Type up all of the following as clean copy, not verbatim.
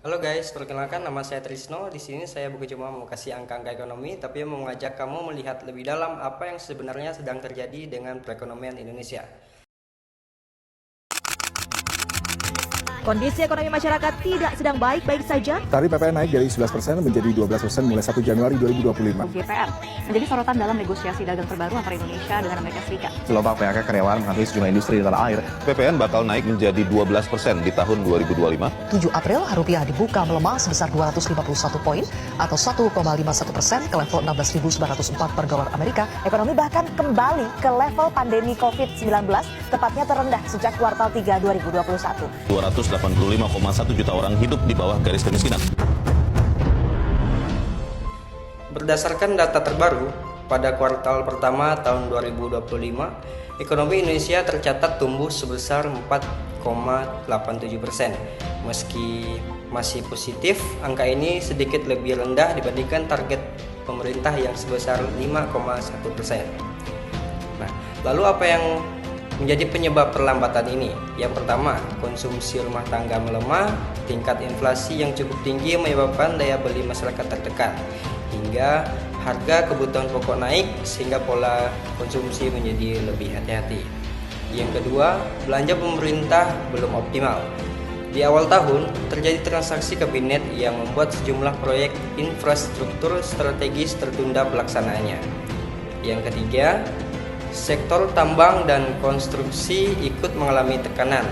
Halo guys, perkenalkan nama saya Trisno. Di sini saya bukan cuma mau kasih angka-angka ekonomi, tapi mau mengajak kamu melihat lebih dalam apa yang sebenarnya sedang terjadi dengan perekonomian Indonesia. Kondisi ekonomi masyarakat tidak sedang baik-baik saja. Tarif PPN naik dari 11% menjadi 12% mulai 1 Januari 2025. GPR menjadi sorotan dalam negosiasi dagang terbaru antara Indonesia dengan Amerika Serikat. Gelombang PHK karyawan menghantui sejumlah industri di tanah air. PPN bakal naik menjadi 12% di tahun 2025. 7 April, rupiah dibuka melemah sebesar 251 poin atau 1,51% ke level 16.904 per dolar Amerika. Ekonomi bahkan kembali ke level pandemi COVID-19, tepatnya terendah sejak kuartal 3 2021. 285,1 juta orang hidup di bawah garis kemiskinan. Berdasarkan data terbaru, pada kuartal pertama tahun 2025, ekonomi Indonesia tercatat tumbuh sebesar 4,87%. Meski masih positif, angka ini sedikit lebih rendah dibandingkan target pemerintah yang sebesar 5,1%. Nah, lalu apa yang menjadi penyebab perlambatan ini? Yang pertama, konsumsi rumah tangga melemah, tingkat inflasi yang cukup tinggi menyebabkan daya beli masyarakat tertekan, hingga harga kebutuhan pokok naik sehingga pola konsumsi menjadi lebih hati-hati. Yang kedua, belanja pemerintah belum optimal. Di awal tahun, terjadi transaksi kabinet yang membuat sejumlah proyek infrastruktur strategis tertunda pelaksanaannya. Yang ketiga, sektor tambang dan konstruksi ikut mengalami tekanan.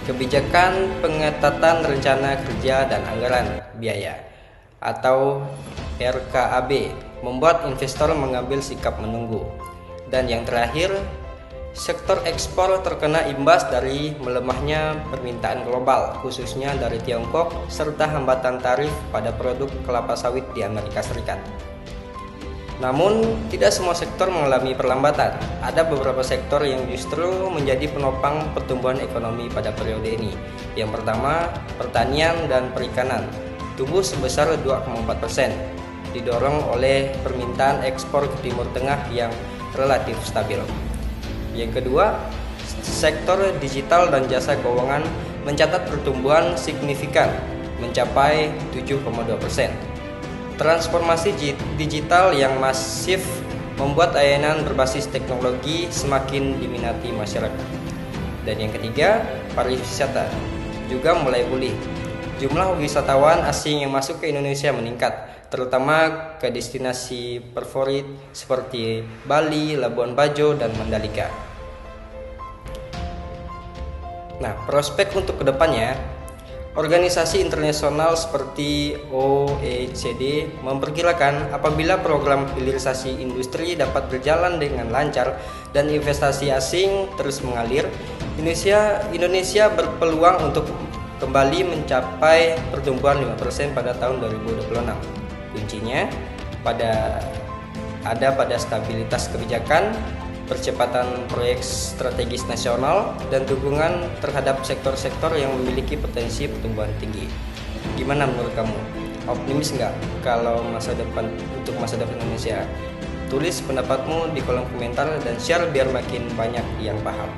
Kebijakan pengetatan rencana kerja dan anggaran biaya atau RKAB membuat investor mengambil sikap menunggu. Dan yang terakhir, sektor ekspor terkena imbas dari melemahnya permintaan global, khususnya dari Tiongkok, serta hambatan tarif pada produk kelapa sawit di Amerika Serikat. Namun, tidak semua sektor mengalami perlambatan. Ada beberapa sektor yang justru menjadi penopang pertumbuhan ekonomi pada periode ini. Yang pertama, pertanian dan perikanan tumbuh sebesar 2,4%, didorong oleh permintaan ekspor ke Timur Tengah yang relatif stabil. Yang kedua, sektor digital dan jasa keuangan mencatat pertumbuhan signifikan mencapai 7,2%. Transformasi digital yang masif membuat layanan berbasis teknologi semakin diminati masyarakat. Dan yang ketiga, pariwisata juga mulai pulih. Jumlah wisatawan asing yang masuk ke Indonesia meningkat, terutama ke destinasi favorit seperti Bali, Labuan Bajo, dan Mandalika. Nah, prospek untuk kedepannya, organisasi internasional seperti OECD memperkirakan apabila program hilirisasi industri dapat berjalan dengan lancar dan investasi asing terus mengalir, Indonesia berpeluang untuk kembali mencapai pertumbuhan 5% pada tahun 2026. Kuncinya pada stabilitas kebijakan, percepatan proyek strategis nasional, dan dukungan terhadap sektor-sektor yang memiliki potensi pertumbuhan tinggi. Gimana menurut kamu? Optimis nggak kalau masa depan Indonesia? Tulis pendapatmu di kolom komentar dan share biar makin banyak yang paham.